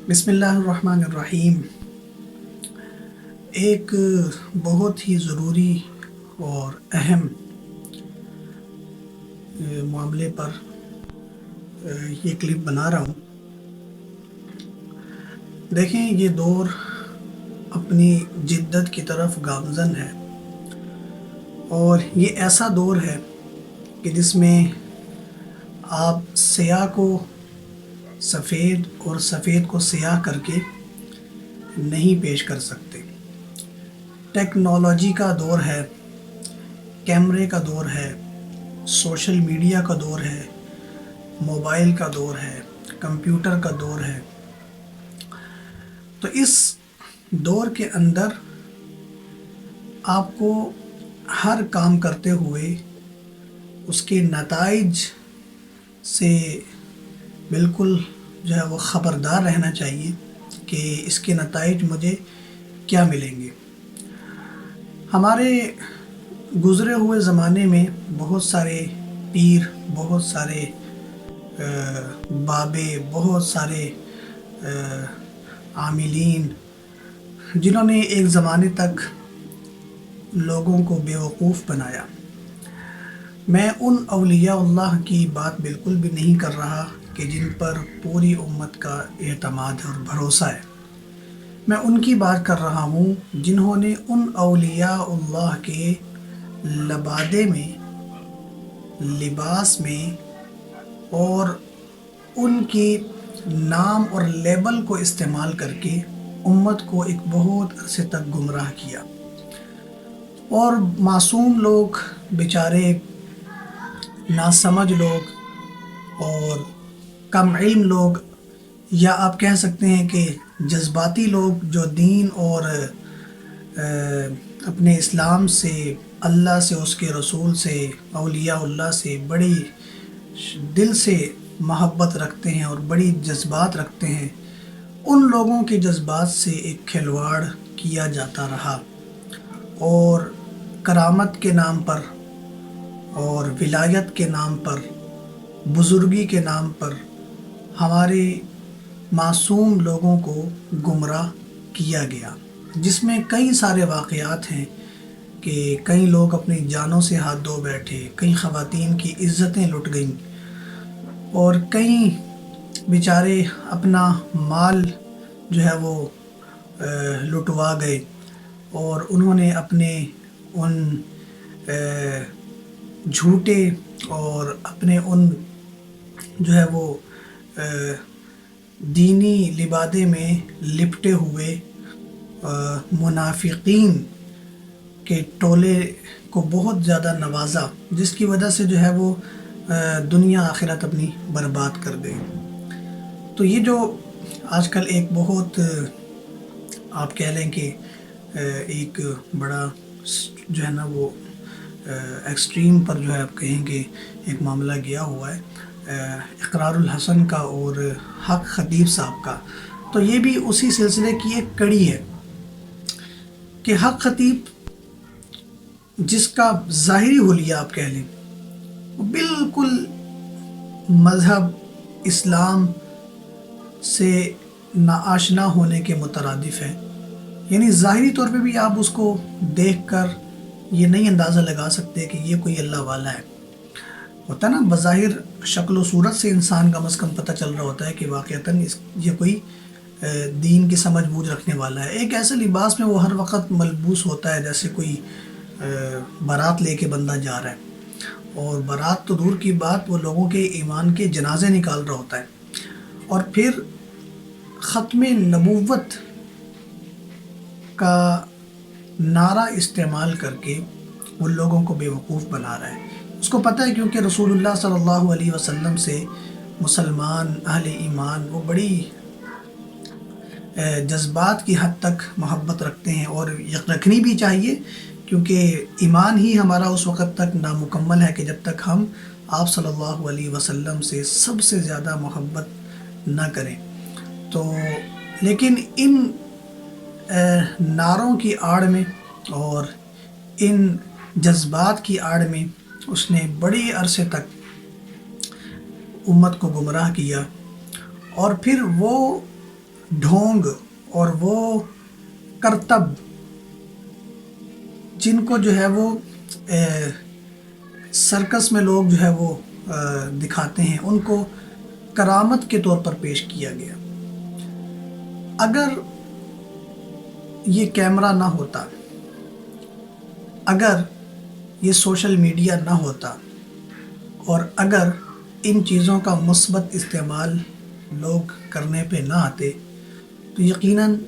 بسم اللہ الرحمن الرحیم۔ ایک بہت ہی ضروری اور اہم معاملے پر یہ کلپ بنا رہا ہوں۔ دیکھیں، یہ دور اپنی جدت کی طرف گامزن ہے، اور یہ ایسا دور ہے کہ جس میں آپ سیاہ کو سفید اور سفید کو سیاہ کر کے نہیں پیش کر سکتے۔ ٹیکنالوجی کا دور ہے، کیمرے کا دور ہے، سوشل میڈیا کا دور ہے، موبائل کا دور ہے، کمپیوٹر کا دور ہے۔ تو اس دور کے اندر آپ کو ہر کام کرتے ہوئے اس کے نتائج سے بالکل وہ خبردار رہنا چاہیے کہ اس کے نتائج مجھے کیا ملیں گے۔ ہمارے گزرے ہوئے زمانے میں بہت سارے پیر، بہت سارے بابے، بہت سارے عاملین، جنہوں نے ایک زمانے تک لوگوں کو بیوقوف بنایا۔ میں ان اولیاء اللہ کی بات بالکل بھی نہیں کر رہا کہ جن پر پوری امت کا اعتماد اور بھروسہ ہے۔ میں ان کی بات کر رہا ہوں جنہوں نے ان اولیاء اللہ کے لبادے میں، لباس میں، اور ان کی نام اور لیبل کو استعمال کر کے امت کو ایک بہت عرصے تک گمراہ کیا۔ اور معصوم لوگ، بیچارے ناسمجھ لوگ اور کم علم لوگ، یا آپ کہہ سکتے ہیں کہ جذباتی لوگ، جو دین اور اپنے اسلام سے، اللہ سے، اس کے رسول سے، اولیاء اللہ سے بڑی دل سے محبت رکھتے ہیں اور بڑی جذبات رکھتے ہیں، ان لوگوں کے جذبات سے ایک کھلواڑ کیا جاتا رہا، اور کرامت کے نام پر اور ولایت کے نام پر، بزرگی کے نام پر ہمارے معصوم لوگوں کو گمراہ کیا گیا، جس میں کئی سارے واقعات ہیں کہ کئی لوگ اپنی جانوں سے ہاتھ دھو بیٹھے، کئی خواتین کی عزتیں لٹ گئیں، اور کئی بیچارے اپنا مال وہ لٹوا گئے، اور انہوں نے اپنے ان جھوٹے اور اپنے ان وہ دینی لبادے میں لپٹے ہوئے منافقین کے ٹولے کو بہت زیادہ نوازا، جس کی وجہ سے وہ دنیا آخرت اپنی برباد کر گئے۔ تو یہ جو آج کل ایک بہت آپ کہہ لیں کہ ایک بڑا وہ ایکسٹریم پر آپ کہیں گے ایک معاملہ گیا ہوا ہے، اقرار الحسن کا اور حق خطیب صاحب کا، تو یہ بھی اسی سلسلے کی ایک کڑی ہے کہ حق خطیب، جس کا ظاہری حلیہ آپ کہہ لیں وہ بالکل مذہب اسلام سے ناآشنا ہونے کے مترادف ہے، یعنی ظاہری طور پہ بھی آپ اس کو دیکھ کر یہ نہیں اندازہ لگا سکتے کہ یہ کوئی اللہ والا ہے۔ ہوتا نا، بظاہر شکل و صورت سے انسان کم از کم پتہ چل رہا ہوتا ہے کہ واقعتاً یہ کوئی دین کی سمجھ بوجھ رکھنے والا ہے۔ ایک ایسے لباس میں وہ ہر وقت ملبوس ہوتا ہے جیسے کوئی بارات لے کے بندہ جا رہا ہے، اور بارات تو دور کی بات، وہ لوگوں کے ایمان کے جنازے نکال رہا ہوتا ہے، اور پھر ختم نبوت کا نعرہ استعمال کر کے وہ لوگوں کو بیوقوف بنا رہا ہے۔ اس کو پتہ ہے کیونکہ رسول اللہ صلی اللہ علیہ وسلم سے مسلمان اہل ایمان وہ بڑی جذبات کی حد تک محبت رکھتے ہیں، اور رکھنی بھی چاہیے، کیونکہ ایمان ہی ہمارا اس وقت تک نامکمل ہے کہ جب تک ہم آپ صلی اللہ علیہ وسلم سے سب سے زیادہ محبت نہ کریں۔ تو لیکن ان نعروں کی آڑ میں اور ان جذبات کی آڑ میں اس نے بڑے عرصے تک امت کو گمراہ کیا، اور پھر وہ ढोंग और वो करतब जिनको जो है वो सर्कस में लोग जो है वो दिखाते हैं, उनको करामत के तौर पर पेश किया गया। अगर ये कैमरा ना होता, अगर ये सोशल मीडिया ना होता और अगर इन चीज़ों का मुस्बत इस्तेमाल लोग करने पे ना आते तो यकीनन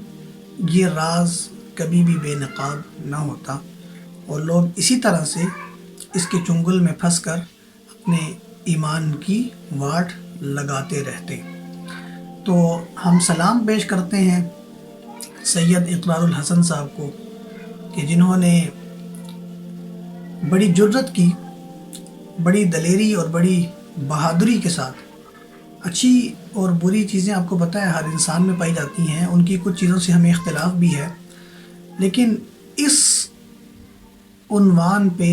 ये राज कभी भी बेनकाब ना होता और लोग इसी तरह से इसके चुंगल में फंसकर अपने ईमान की वाट लगाते रहते। तो हम सलाम पेश करते हैं सैयद इकरारुल हसन साहब को कि जिन्होंने बड़ी जुर्रत की, बड़ी दलेरी और बड़ी बहादुरी के साथ, अच्छी और बुरी चीज़ें आपको पता है हर इंसान में पाई जाती हैं, उनकी कुछ चीज़ों से हमें इख्तिलाफ भी है, लेकिन इस उन्वान पे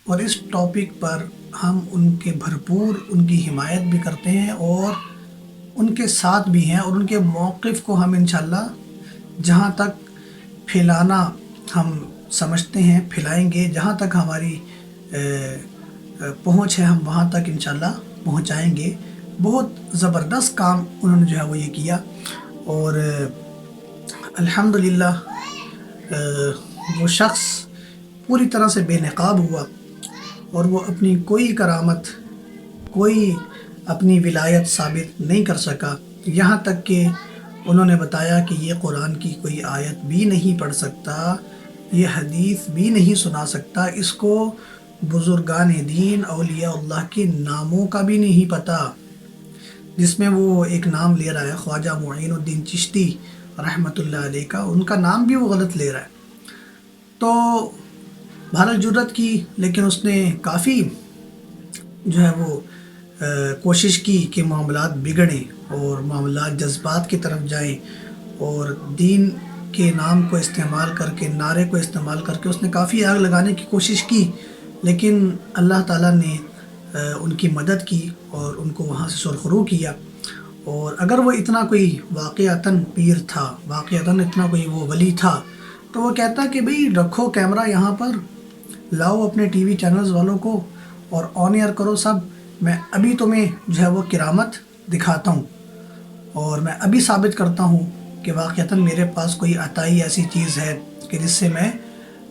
और इस टॉपिक पर हम उनके भरपूर उनकी हिमायत भी करते हैं और उनके साथ भी हैं और उनके मौक़िफ़ को हम इंशाअल्लाह जहाँ तक फैलाना हम समझते हैं फैलाएंगे, जहाँ तक हमारी पहुँच है हम वहाँ तक इंशाअल्लाह पहुँचाएंगे। बहुत ज़बरदस्त काम उन्होंने जो है वो ये किया और अल्हम्दुलिल्लाह वो शख्स पूरी तरह से बेनकाब हुआ और वो अपनी कोई करामत, कोई अपनी विलायत साबित नहीं कर सका। यहाँ तक कि उन्होंने बताया कि ये कुरान की कोई आयत भी नहीं पढ़ सकता, ये हदीस भी नहीं सुना सकता, इसको बुज़ुर्गान दीन औलिया अल्लाह के नामों का भी नहीं पता, जिसमें वो एक नाम ले रहा है ख्वाजा मुईनुद्दीन चिश्ती रहमतुल्लाह अलैह का, उनका नाम भी वो गलत ले रहा है। तो भारत जुर्रत की, लेकिन उसने काफ़ी जो है वो कोशिश की कि मामलात बिगड़ें और मामलात जज्बात की तरफ जाएं और दीन के नाम को इस्तेमाल करके, नारे को इस्तेमाल करके उसने काफ़ी आग लगाने की कोशिश की, लेकिन अल्लाह ताला ने उनकी मदद की और उनको वहाँ से सुरखरू किया। और अगर वो इतना कोई वाक़अतन पीर था, वाक़अतन इतना कोई वो वली था, तो वो कहता कि भाई रखो कैमरा यहाँ पर, लाओ अपने टीवी चैनल्स वालों को और ऑन एयर करो सब, मैं अभी तुम्हें जो है वो किरामत दिखाता हूँ और मैं अभी साबित करता हूँ कि वाक़अतन मेरे पास कोई अताई ऐसी चीज़ है कि जिससे मैं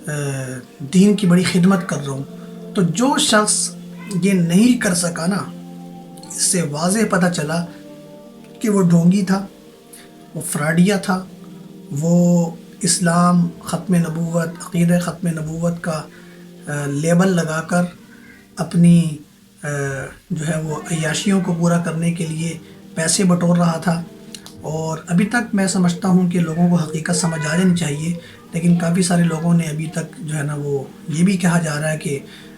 दीन की बड़ी खिदमत कर रहा हूँ। तो जो शख्स ये नहीं कर सका ना, इससे वाज़ेह पता चला कि वो ढोंगी था, वो फ्राडिया था, वो इस्लाम ख़त्म नबूवत, अक़ीदा ख़त्म नबूवत का लेबल लगाकर अपनी जो है वो अय्याशियों को पूरा करने के लिए पैसे बटोर रहा था। और अभी तक मैं समझता हूँ कि लोगों को हकीकत समझ आ जानी चाहिए, लेकिन काफ़ी सारे लोगों ने अभी तक जो है ना वो ये भी कहा जा रहा है कि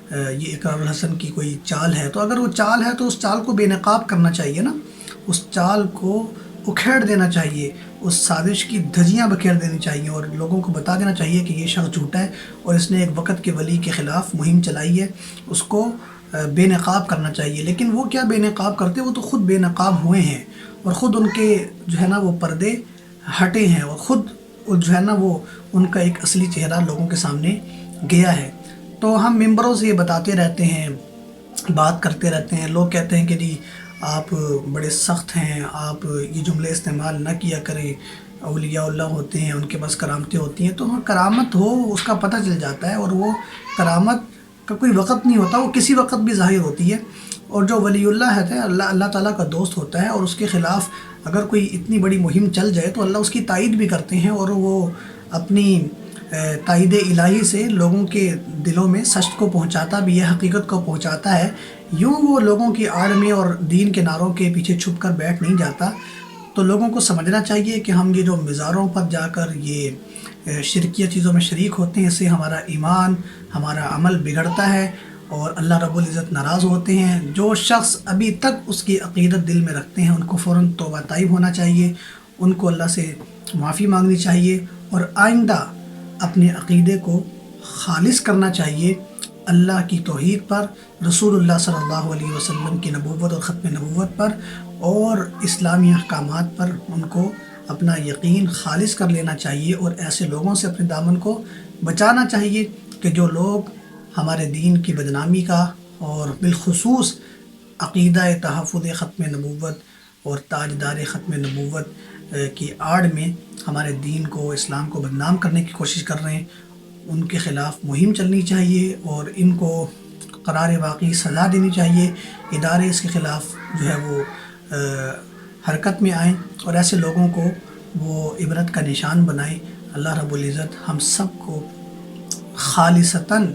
ये इकरारुल हसन की कोई चाल है। तो अगर वो चाल है तो उस चाल को बेनकाब करना चाहिए ना, उस चाल को उखेड़ देना चाहिए, उस साजिश की धज्जियाँ बखेर देनी चाहिए और लोगों को बता देना चाहिए कि ये शख्स झूठा है और इसने एक वक़्त के वली के ख़िलाफ़ मुहिम चलाई है, उसको बेनकाब करना चाहिए। लेकिन वो क्या बेनकाब करते, वो तो ख़ुद बेनकाब हुए हैं और ख़ुद उनके जो है ना वो पर्दे हटे हैं और ख़ुद जो है ना वो उनका एक असली चेहरा लोगों के सामने गया है। तो हम मिंबरों से ये बताते रहते हैं, बात करते रहते हैं, लोग कहते हैं कि जी आप बड़े सख्त हैं, आप ये जुमले इस्तेमाल ना किया करें, औलियाउल्लाह होते हैं, उनके पास करामतें होती हैं। तो हाँ, करामत हो उसका पता चल जाता है और वो करामत का कोई वक़्त नहीं होता, वो किसी वक़्त भी ज़ाहिर होती है। और जो वलीउल्लाह है अल्लाह ताला का दोस्त होता है और उसके ख़िलाफ़ अगर कोई इतनी बड़ी मुहिम चल जाए तो अल्लाह उसकी तायीद भी करते हैं और वो अपनी तायीद इलाही से लोगों के दिलों में सच को पहुंचाता भी है, हकीकत को पहुंचाता है। यूँ वो लोगों की आड़ में और दीन के नारों के पीछे छुप कर बैठ नहीं जाता। तो लोगों को समझना चाहिए कि हम ये जो मज़ारों पर जाकर ये शिरकिया चीज़ों में शरीक होते हैं, इससे हमारा ईमान, हमारा अमल बिगड़ता है और अल्लाह रब्बुल इज़्ज़त नाराज़ होते हैं। जो शख्स अभी तक उसकी अक़ीदत दिल में रखते हैं उनको फ़ौरन तौबा ताइब होना चाहिए, उनको अल्लाह से माफ़ी मांगनी चाहिए और आइंदा अपने अक़ीदे को ख़ालिस करना चाहिए अल्लाह की तौहीद पर, रसूलुल्लाह सल्लल्लाहु अलैहि वसल्लम की नबूवत और ख़त्म नबूवत पर और इस्लामी अहकामात पर उनको اپنا یقین خالص کر لینا چاہیے، اور ایسے لوگوں سے اپنے دامن کو بچانا چاہیے کہ جو لوگ ہمارے دین کی بدنامی کا اور بالخصوص عقیدہ تحفظ ختم نبوت اور تاجدار ختم نبوت کی آڑ میں ہمارے دین کو، اسلام کو بدنام کرنے کی کوشش کر رہے ہیں، ان کے خلاف مہم چلنی چاہیے اور ان کو قرار واقعی سزا دینی چاہیے۔ ادارے اس کے خلاف جو ہے وہ حرکت میں آئیں اور ایسے لوگوں کو وہ عبرت کا نشان بنائیں۔ اللہ رب العزت ہم سب کو خالصتاً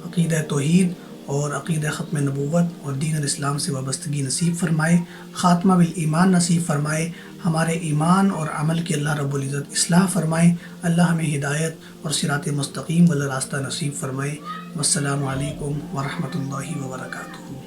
عقیدہ توحید اور عقیدہ ختم نبوت اور دین الاسلام سے وابستگی نصیب فرمائے، خاتمہ بالایمان نصیب فرمائے، ہمارے ایمان اور عمل کی اللہ رب العزت اصلاح فرمائے، اللہ ہمیں ہدایت اور صراط مستقیم والا راستہ نصیب فرمائے۔ والسلام علیکم ورحمۃ اللہ وبرکاتہ۔